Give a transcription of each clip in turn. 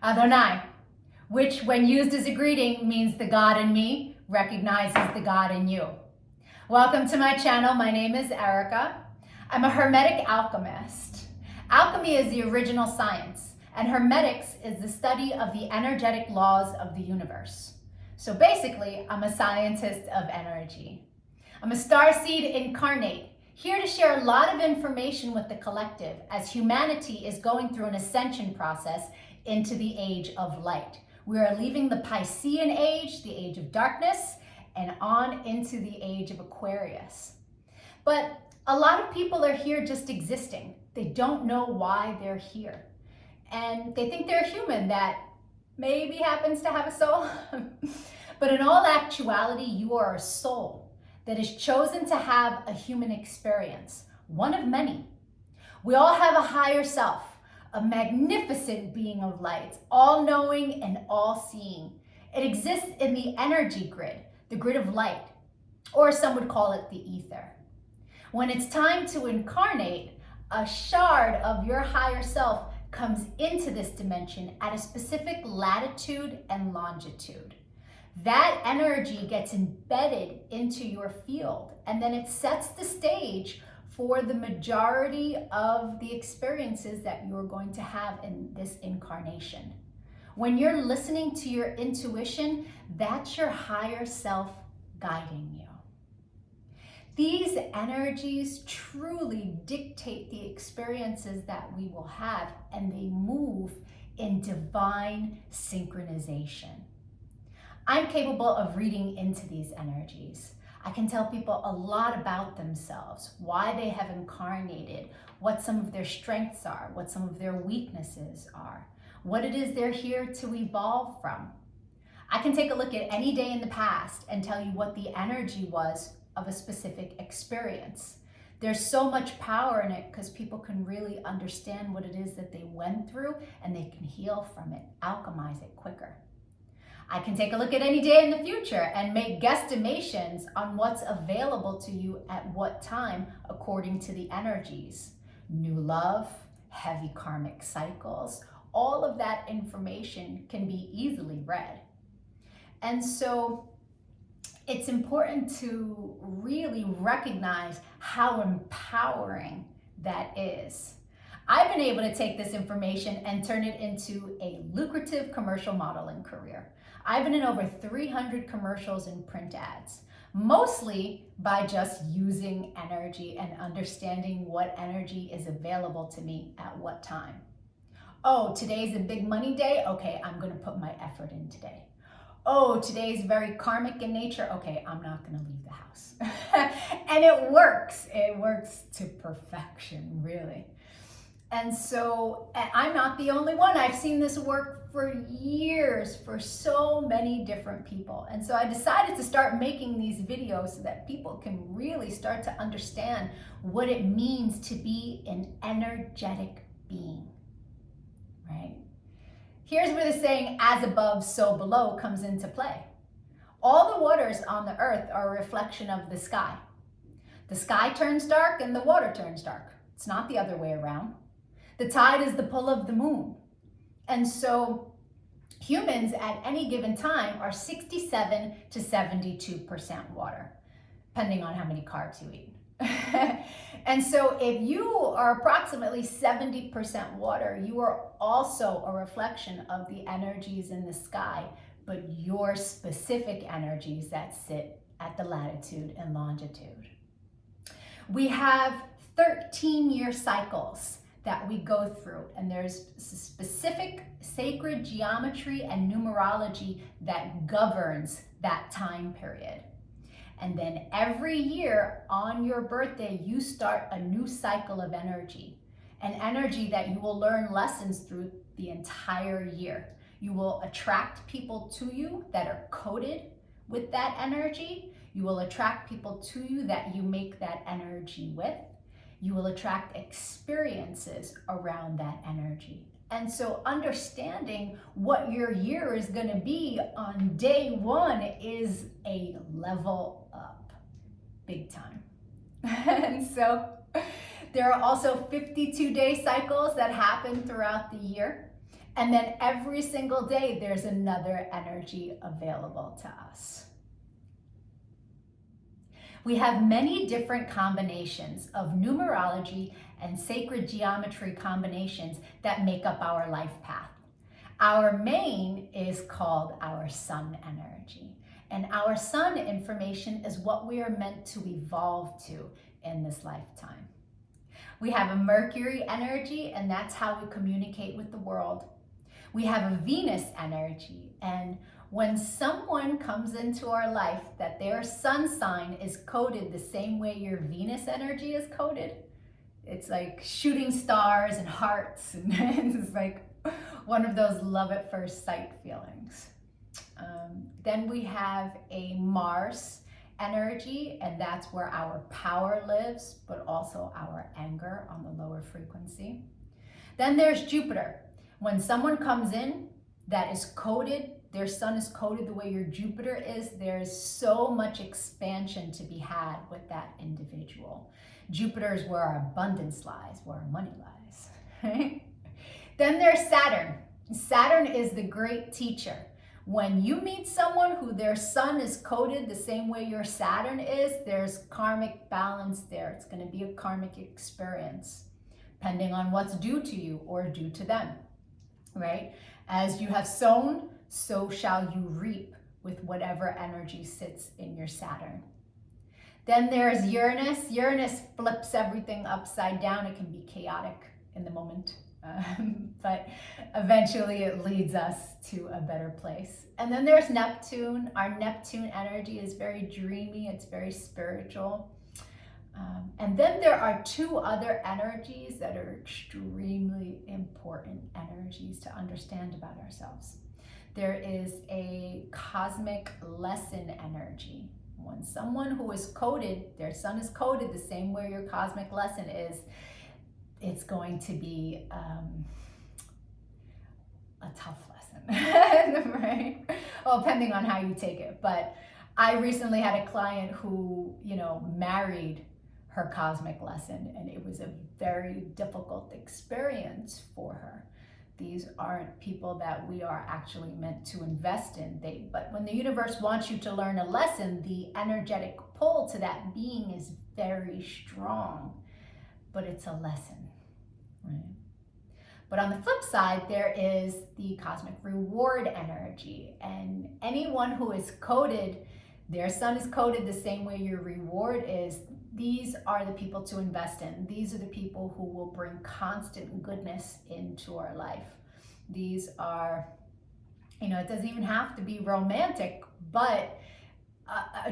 Adonai, which when used as a greeting means the God in me recognizes the God in you. Welcome to my channel. My name is Erica. I'm a Hermetic alchemist. Alchemy is the original science, and Hermetics is the study of the energetic laws of the universe. So basically, I'm a scientist of energy. I'm a starseed incarnate, here to share a lot of information with the collective as humanity is going through an ascension process into the age of light. We are leaving the Piscean age, the age of darkness, and on into the age of Aquarius. But a lot of people are here just existing. They don't know why they're here. And they think they're a human that maybe happens to have a soul. But in all actuality, you are a soul that is chosen to have a human experience, one of many. We all have a higher self, a magnificent being of light, all-knowing and all-seeing. It exists in the energy grid, the grid of light, or some would call it the ether. When it's time to incarnate, a shard of your higher self comes into this dimension at a specific latitude and longitude. That energy gets embedded into your field, and then it sets the stage for the majority of the experiences that you're going to have in this incarnation. When you're listening to your intuition, that's your higher self guiding you. These energies truly dictate the experiences that we will have, and they move in divine synchronization. I'm capable of reading into these energies. I can tell people a lot about themselves, why they have incarnated, what some of their strengths are, what some of their weaknesses are, what it is they're here to evolve from. I can take a look at any day in the past and tell you what the energy was of a specific experience. There's so much power in it because people can really understand what it is that they went through, and they can heal from it, alchemize it quicker. I can take a look at any day in the future and make guesstimations on what's available to you at what time according to the energies. New love, heavy karmic cycles, all of that information can be easily read. And so it's important to really recognize how empowering that is. I've been able to take this information and turn it into a lucrative commercial modeling career. I've been in over 300 commercials and print ads, mostly by just using energy and understanding what energy is available to me at what time. Oh, today's a big money day? Okay, I'm gonna put my effort in today. Oh, today's very karmic in nature? Okay, I'm not gonna leave the house. And it works to perfection, really. And so I'm not the only one. I've seen this work for years for so many different people. And so I decided to start making these videos so that people can really start to understand what it means to be an energetic being, right? Here's where the saying, as above, so below, comes into play. All the waters on the earth are a reflection of the sky. The sky turns dark and the water turns dark. It's not the other way around. The tide is the pull of the moon. And so humans at any given time are 67 to 72% water, depending on how many carbs you eat. And so if you are approximately 70% water, you are also a reflection of the energies in the sky, but your specific energies that sit at the latitude and longitude. We have 13-year cycles that we go through, and there's specific sacred geometry and numerology that governs that time period. And then every year on your birthday, you start a new cycle of energy, an energy that you will learn lessons through the entire year. You will attract people to you that are coded with that energy. You will attract people to you that you make that energy with. You will attract experiences around that energy. And so understanding what your year is going to be on day one is a level up, big time. And so there are also 52-day cycles that happen throughout the year. And then every single day, there's another energy available to us. We have many different combinations of numerology and sacred geometry combinations that make up our life path. Our main is called our sun energy. And our sun information is what we are meant to evolve to in this lifetime. We have a Mercury energy, and that's how we communicate with the world. We have a Venus energy, and when someone comes into our life that their sun sign is coded the same way your Venus energy is coded, it's like shooting stars and hearts, and it's like one of those love at first sight feelings. Then we have a Mars energy, and that's where our power lives, but also our anger on the lower frequency. Then there's Jupiter. When someone comes in that is coded, their sun is coded the way your Jupiter is, there's so much expansion to be had with that individual. Jupiter is where our abundance lies, where our money lies. Right? Then there's Saturn. Saturn is the great teacher. When you meet someone who their sun is coded the same way your Saturn is, there's karmic balance there. It's going to be a karmic experience, depending on what's due to you or due to them, right? As you have sown, so shall you reap with whatever energy sits in your Saturn. Then there's Uranus. Uranus flips everything upside down. It can be chaotic in the moment. But eventually it leads us to a better place. And then there's Neptune. Our Neptune energy is very dreamy, it's very spiritual. And then there are two other energies that are extremely important energies to understand about ourselves. There is a cosmic lesson energy. When someone who is coded, their sun is coded the same way your cosmic lesson is, it's going to be a tough lesson, right? Well, depending on how you take it. But I recently had a client who, married her cosmic lesson, and it was a very difficult experience for her. These aren't people that we are actually meant to invest in. But when the universe wants you to learn a lesson, the energetic pull to that being is very strong, but it's a lesson. Right. But on the flip side, there is the cosmic reward energy, and anyone who is coded, their sun is coded the same way your reward is. These are the people to invest in. These are the people who will bring constant goodness into our life. These are, it doesn't even have to be romantic, but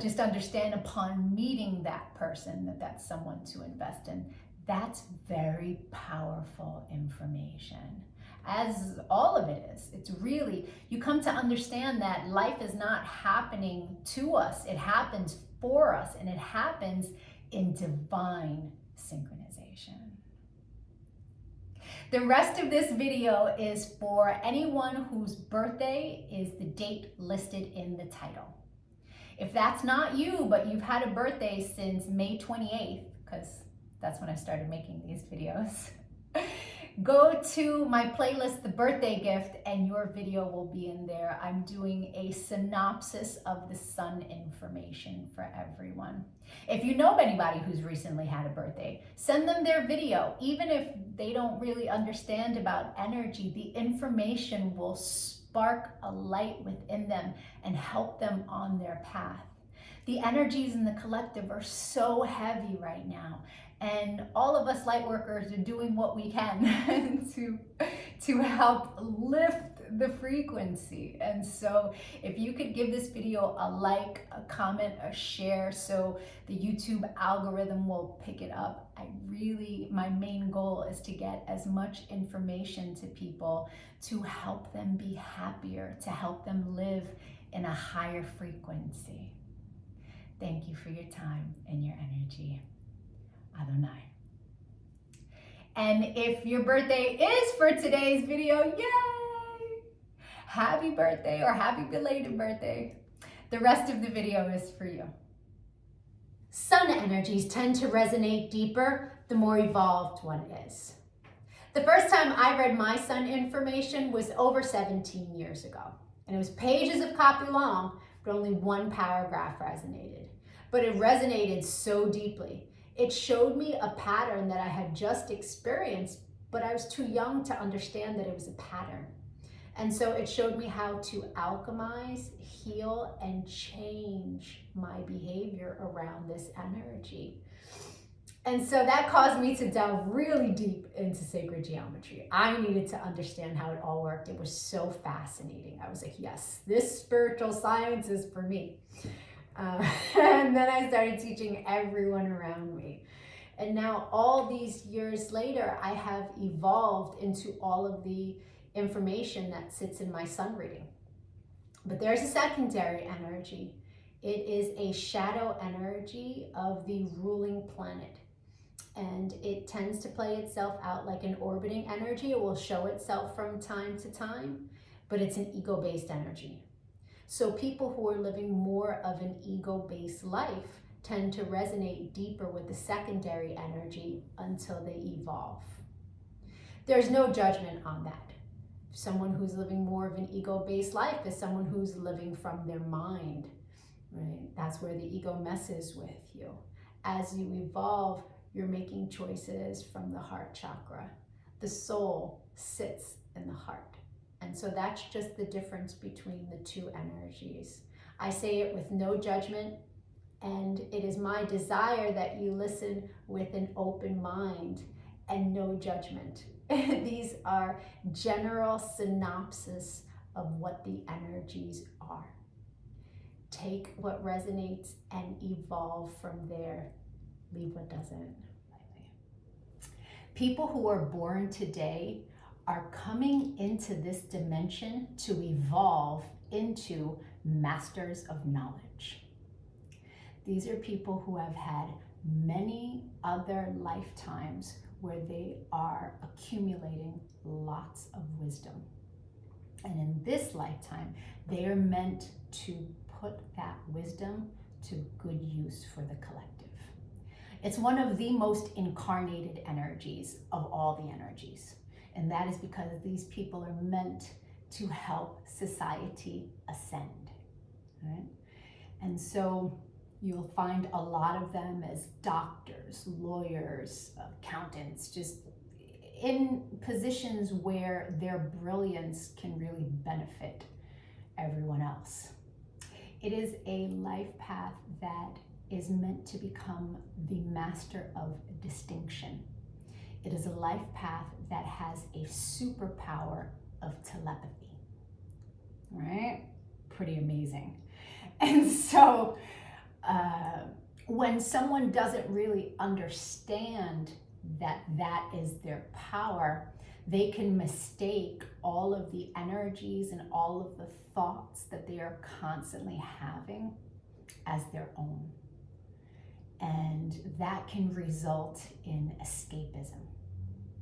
just understand upon meeting that person that that's someone to invest in. That's very powerful information, as all of it is. It's really, you come to understand that life is not happening to us. It happens for us, and it happens in divine synchronization. The rest of this video is for anyone whose birthday is the date listed in the title. If that's not you, but you've had a birthday since May 28th, because that's when I started making these videos, go to my playlist, The Birthday Gift, and your video will be in there. I'm doing a synopsis of the sun information for everyone. If you know anybody who's recently had a birthday, send them their video. Even if they don't really understand about energy, the information will spark a light within them and help them on their path. The energies in the collective are so heavy right now, and all of us light workers are doing what we can to help lift the frequency. And so if you could give this video a like, a comment, a share, so the YouTube algorithm will pick it up. My main goal is to get as much information to people to help them be happier, to help them live in a higher frequency. Thank you for your time and your energy. Adonai. And if your birthday is for today's video, yay! Happy birthday or happy belated birthday. The rest of the video is for you. Sun energies tend to resonate deeper the more evolved one is. The first time I read my sun information was over 17 years ago. And it was pages of copy long, but only one paragraph resonated. But it resonated so deeply. It showed me a pattern that I had just experienced, but I was too young to understand that it was a pattern. And so it showed me how to alchemize, heal, and change my behavior around this energy. And so that caused me to delve really deep into sacred geometry. I needed to understand how it all worked. It was so fascinating. I was like, yes, this spiritual science is for me. And then I started teaching everyone around me. And now all these years later, I have evolved into all of the information that sits in my sun reading. But there's a secondary energy. It is a shadow energy of the ruling planet. And it tends to play itself out like an orbiting energy. It will show itself from time to time, but it's an ego-based energy. So people who are living more of an ego-based life tend to resonate deeper with the secondary energy until they evolve. There's no judgment on that. Someone who's living more of an ego-based life is someone who's living from their mind, right? That's where the ego messes with you. As you evolve, you're making choices from the heart chakra. The soul sits in the heart. And so that's just the difference between the two energies. I say it with no judgment, and it is my desire that you listen with an open mind and no judgment. These are general synopsis of what the energies are. Take what resonates and evolve from there. Leave what doesn't. People who are born today are coming into this dimension to evolve into masters of knowledge. These are people who have had many other lifetimes where they are accumulating lots of wisdom. And in this lifetime, they are meant to put that wisdom to good use for the collective. It's one of the most incarnated energies of all the energies. And that is because these people are meant to help society ascend, right? And so you'll find a lot of them as doctors, lawyers, accountants, just in positions where their brilliance can really benefit everyone else. It is a life path that is meant to become the master of distinction. It is a life path that has a superpower of telepathy, right? Pretty amazing. And so when someone doesn't really understand that that is their power, they can mistake all of the energies and all of the thoughts that they are constantly having as their own. And that can result in escapism,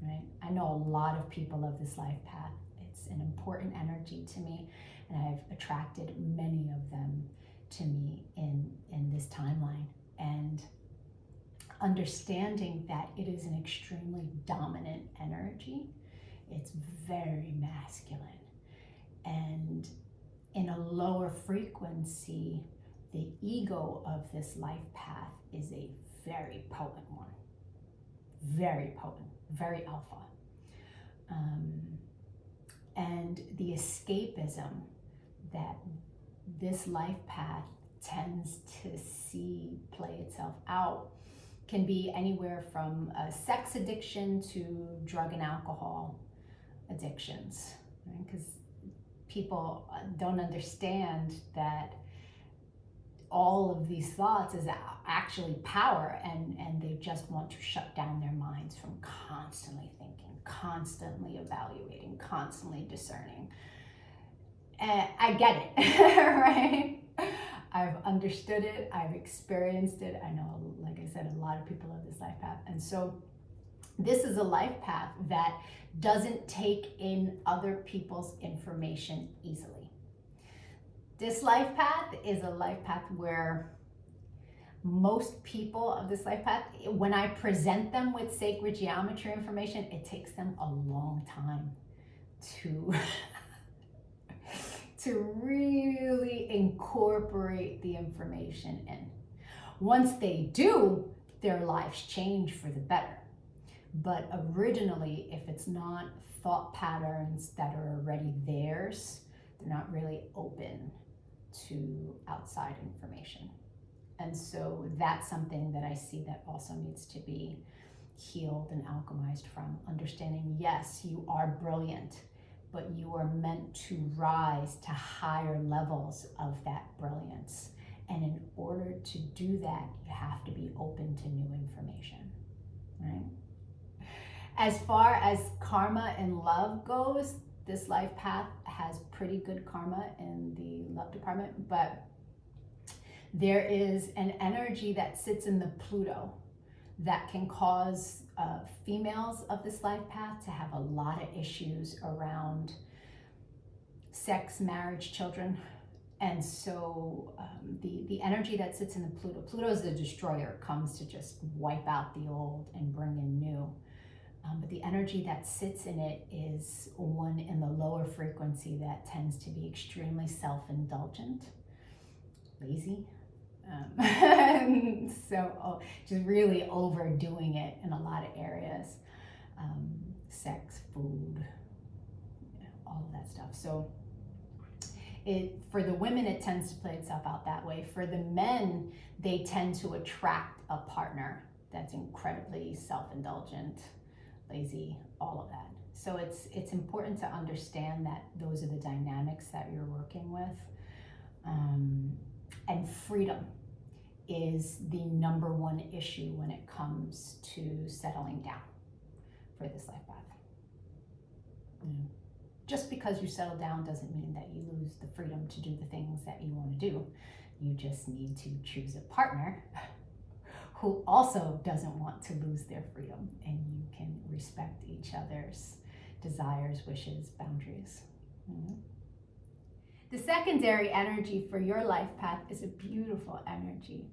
right? I know a lot of people of this life path. It's an important energy to me, and I've attracted many of them to me in this timeline. And understanding that it is an extremely dominant energy, it's very masculine. And in a lower frequency, the ego of this life path is a very potent one. Very potent, very alpha. And the escapism that this life path tends to see play itself out can be anywhere from a sex addiction to drug and alcohol addictions, right? Because people don't understand that all of these thoughts is actually power, and they just want to shut down their minds from constantly thinking, constantly evaluating, constantly discerning. And I get it, right? I've understood it, I've experienced it. I know, like I said, a lot of people have this life path. And so this is a life path that doesn't take in other people's information easily. This life path is a life path where Most people of this life path, when I present them with sacred geometry information, it takes them a long time to to really incorporate the information in. Once they do, their lives change for the better. But originally, if it's not thought patterns that are already theirs, they're not really open to outside information. And so that's something that I see that also needs to be healed and alchemized from. Understanding, yes, you are brilliant, but you are meant to rise to higher levels of that brilliance. And in order to do that, you have to be open to new information, right? As far as karma and love goes, this life path has pretty good karma in the love department, but there is an energy that sits in the Pluto that can cause females of this life path to have a lot of issues around sex, marriage, children. And so the energy that sits in the Pluto is the destroyer, comes to just wipe out the old and bring in new. But the energy that sits in it is one in the lower frequency that tends to be extremely self-indulgent, lazy. So just really overdoing it in a lot of areas. Sex, food, all of that stuff. So for the women, it tends to play itself out that way. For the men, they tend to attract a partner that's incredibly self-indulgent, lazy, all of that. So it's important to understand that those are the dynamics that you're working with. And freedom is the number one issue when it comes to settling down for this life path. Just because you settle down doesn't mean that you lose the freedom to do the things that you want to do. You just need to choose a partner who also doesn't want to lose their freedom, and you can respect each other's desires, wishes, boundaries. The secondary energy for your life path is a beautiful energy.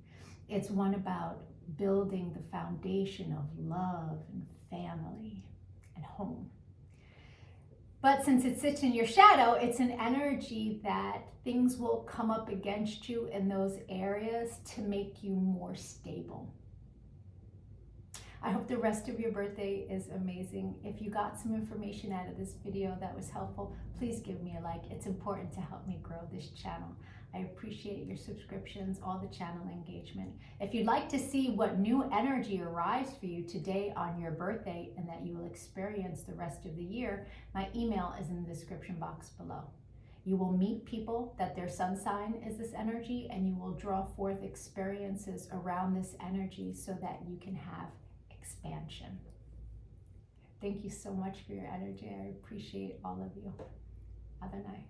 It's one about building the foundation of love and family and home. But since it sits in your shadow, it's an energy that things will come up against you in those areas to make you more stable. I hope the rest of your birthday is amazing. If you got some information out of this video that was helpful, please give me a like. It's important to help me grow this channel. I appreciate your subscriptions, all the channel engagement. If you'd like to see what new energy arrives for you today on your birthday and that you will experience the rest of the year, my email is in the description box below. You will meet people that their sun sign is this energy, and you will draw forth experiences around this energy so that you can have expansion. Thank you so much for your energy. I appreciate all of you. Adonai.